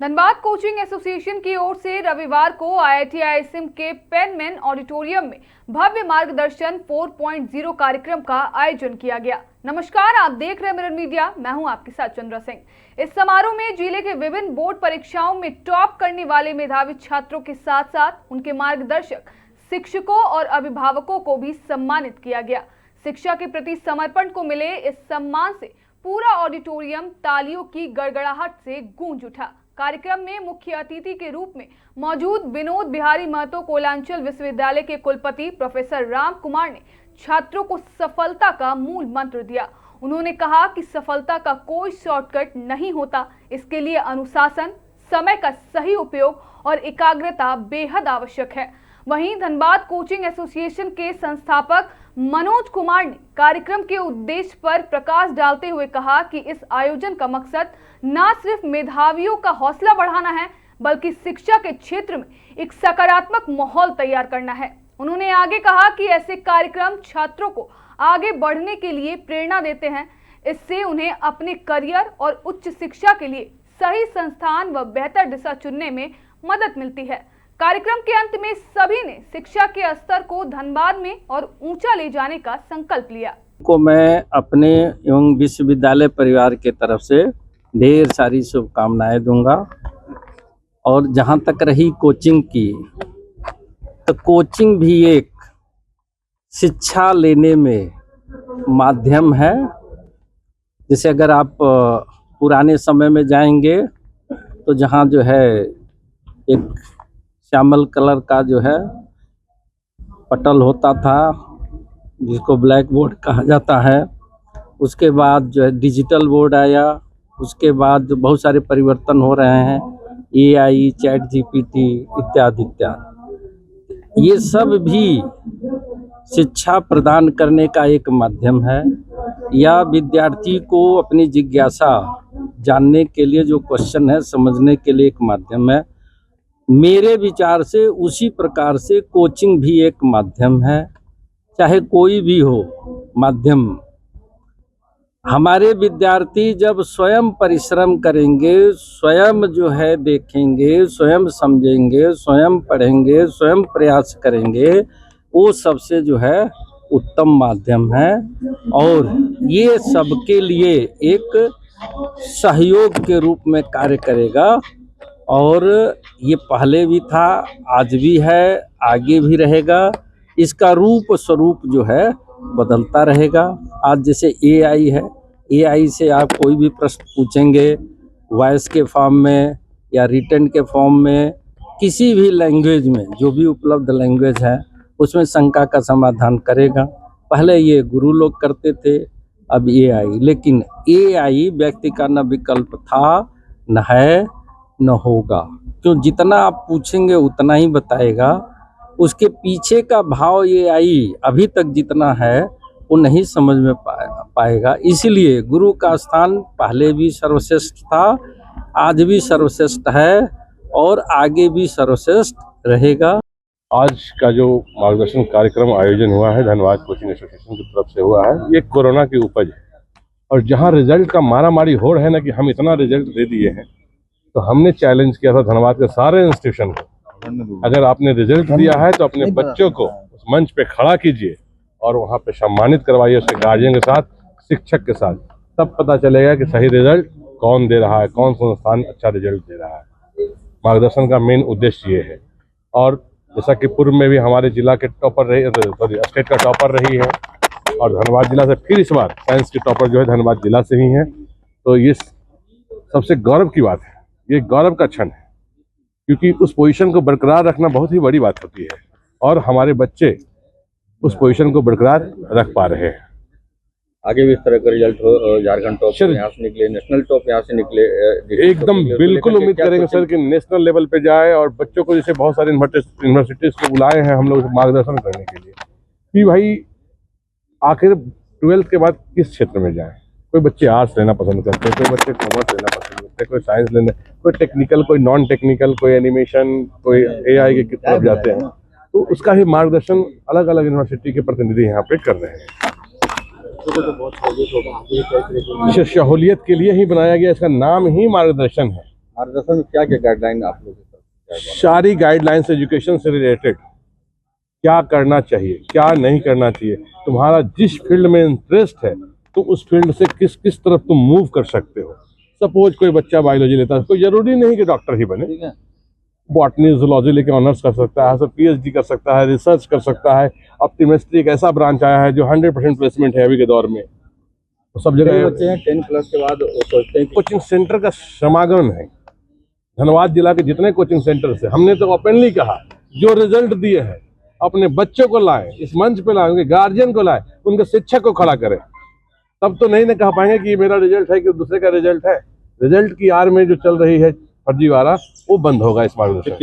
Dhanbad coaching association की ओर से रविवार को आईआईटी आईएसएम के पेनमैन ऑडिटोरियम में भव्य मार्गदर्शन 4.0 कार्यक्रम का आयोजन किया गया। नमस्कार, आप देख रहे हैं मिरर मीडिया। मैं हूं आपके साथ चंद्रा सिंह। इस समारोह में जिले के विभिन्न बोर्ड परीक्षाओं में टॉप करने वाले मेधावी छात्रों के साथ साथ उनके मार्गदर्शक, शिक्षकों और अभिभावकों को भी सम्मानित किया गया। शिक्षा के प्रति समर्पण को मिले इस सम्मान से पूरा ऑडिटोरियम तालियों की गड़गड़ाहट से गूंज उठा। कार्यक्रम में मुख्य अतिथि के रूप में मौजूद विनोद बिहारी महतो कोयलांचल विश्वविद्यालय के कुलपति प्रोफेसर राम कुमार ने छात्रों को सफलता का मूल मंत्र दिया। उन्होंने कहा कि सफलता का कोई शॉर्टकट नहीं होता, इसके लिए अनुशासन, समय का सही उपयोग और एकाग्रता बेहद आवश्यक है। वहीं धनबाद कोचिंग एसोसिएशन के संस्थापक मनोज कुमार ने कार्यक्रम के उद्देश्य पर प्रकाश डालते हुए कहा कि इस आयोजन का मकसद न सिर्फ मेधावियों का हौसला बढ़ाना है, बल्कि शिक्षा के क्षेत्र में एक सकारात्मक माहौल तैयार करना है। उन्होंने आगे कहा कि ऐसे कार्यक्रम छात्रों को आगे बढ़ने के लिए प्रेरणा देते हैं। इससे उन्हें अपने करियर और उच्च शिक्षा के लिए सही संस्थान व बेहतर दिशा चुनने में मदद मिलती है। कार्यक्रम के अंत में सभी ने शिक्षा के स्तर को धनबाद में और ऊंचा ले जाने का संकल्प लिया। को मैं अपने एवं विश्वविद्यालय परिवार के तरफ से ढेर सारी शुभकामनाएं दूंगा। और जहां तक रही कोचिंग की, तो कोचिंग भी एक शिक्षा लेने में माध्यम है। जैसे अगर आप पुराने समय में जाएंगे तो जहां जो है एक श्यामल कलर का जो है पटल होता था, जिसको ब्लैक बोर्ड कहा जाता है। उसके बाद जो है डिजिटल बोर्ड आया। उसके बाद जो बहुत सारे परिवर्तन हो रहे हैं, एआई, चैट जीपीटी इत्यादि इत्यादि, ये सब भी शिक्षा प्रदान करने का एक माध्यम है। या विद्यार्थी को अपनी जिज्ञासा जानने के लिए जो क्वेश्चन है समझने के लिए एक माध्यम है। मेरे विचार से उसी प्रकार से कोचिंग भी एक माध्यम है, चाहे कोई भी हो माध्यम। हमारे विद्यार्थी जब स्वयं परिश्रम करेंगे, स्वयं जो है देखेंगे, स्वयं समझेंगे, स्वयं पढ़ेंगे, स्वयं प्रयास करेंगे, वो सबसे जो है उत्तम माध्यम है। और ये सबके लिए एक सहयोग के रूप में कार्य करेगा। और ये पहले भी था, आज भी है, आगे भी रहेगा। इसका रूप स्वरूप जो है बदलता रहेगा। आज जैसे एआई है, एआई से आप कोई भी प्रश्न पूछेंगे वॉइस के फॉर्म में या रिटन के फॉर्म में, किसी भी लैंग्वेज में, जो भी उपलब्ध लैंग्वेज है उसमें शंका का समाधान करेगा। पहले ये गुरु लोग करते थे, अब एआई। लेकिन एआई व्यक्ति का न विकल्प था, न है, न होगा। क्यों? जितना आप पूछेंगे उतना ही बताएगा। उसके पीछे का भाव एआई अभी तक जितना है वो नहीं समझ में पाएगा। इसलिए गुरु का स्थान पहले भी सर्वश्रेष्ठ था, आज भी सर्वश्रेष्ठ है और आगे भी सर्वश्रेष्ठ रहेगा। आज का जो मार्गदर्शन कार्यक्रम आयोजन हुआ है धनबाद कोचिंग एसोसिएशन की तरफ से हुआ है, ये कोरोना की उपज है। और जहां रिजल्ट का मारामारी हो रहा है ना कि हम इतना रिजल्ट दे दिए हैं, तो हमने चैलेंज किया था धनबाद के सारे इंस्टीट्यूशन को, अगर आपने रिजल्ट दिया है तो अपने बच्चों को उस मंच पे खड़ा कीजिए और वहाँ पे सम्मानित करवाइए, उसके गार्जियन के साथ, शिक्षक के साथ। तब पता चलेगा कि सही रिजल्ट कौन दे रहा है, कौन संस्थान अच्छा रिजल्ट दे रहा है। मार्गदर्शन का मेन उद्देश्य ये है। और जैसा कि पूर्व में भी हमारे जिला के टॉपर रही, स्टेट का टॉपर रही है, और धनबाद जिला से फिर इस बार साइंस की टॉपर जो है धनबाद जिला से ही है। तो ये सबसे गौरव की बात है, ये गौरव का क्षण है, क्योंकि उस पोजीशन को बरकरार रखना बहुत ही बड़ी बात होती है। और हमारे बच्चे उस पोजीशन को बरकरार रख पा रहे हैं। आगे भी इस तरह का रिजल्ट हो, झारखंड टॉप यहाँ से निकले, नेशनल टॉप यहाँ से निकले, एकदम बिल्कुल उम्मीद करेंगे सर कि नेशनल लेवल पे जाए। और बच्चों को जैसे बहुत सारे यूनिवर्सिटीज को बुलाए हैं हम लोग मार्गदर्शन करने के लिए कि भाई आखिर 12th के बाद किस क्षेत्र में जाएं। कोई बच्चे आर्ट्स लेना पसंद करते हैं, कोई बच्चे कॉमर्स लेना पसंद करते हैं, कोई साइंस लेना, कोई टेक्निकल, कोई नॉन टेक्निकल, कोई एनिमेशन, कोई एआई के तरफ जाते हैं। तो उसका ही मार्गदर्शन अलग अलग यूनिवर्सिटी के प्रतिनिधि यहाँ पे कर रहे हैं। सहूलियत के लिए ही बनाया गया, इसका नाम ही मार्गदर्शन है। मार्गदर्शन में क्या क्या गाइडलाइन आप लोग की तरफ से? सारी गाइडलाइंस एजुकेशन से रिलेटेड, क्या करना चाहिए क्या नहीं करना चाहिए, तुम्हारा जिस फील्ड में इंटरेस्ट है तुम उस फील्ड से किस किस तरफ तुम मूव कर सकते हो। सपोज कोई बच्चा बायोलॉजी लेता है, कोई जरूरी नहीं कि डॉक्टर ही बने, ठीक है, बॉटनी जूलॉजी लेके ऑनर्स कर सकता है, सब पीएचडी कर सकता है, रिसर्च कर सकता है। ऑप्टिमिस्ट्री एक ऐसा ब्रांच आया है जो 100% प्लेसमेंट है अभी के दौर में, तो सब कई जगह बच्चे हैं 10 प्लस के बाद वो सोचते हैं कि कोचिंग सेंटर का समागम है। धनबाद जिला के जितने कोचिंग सेंटर है, हमने तो ओपनली कहा जो रिजल्ट दिए हैं अपने बच्चों को लाए, इस मंच पे लाए, उनके गार्जियन को लाए, उनके शिक्षक को खड़ा करें। तब तो नहीं ना कह पाएंगे कि ये मेरा रिजल्ट है कि दूसरे का रिजल्ट है। रिजल्ट की आड़ में जो चल रही है फर्जीवाड़ा वो बंद होगा इस मार्गदर्शन से।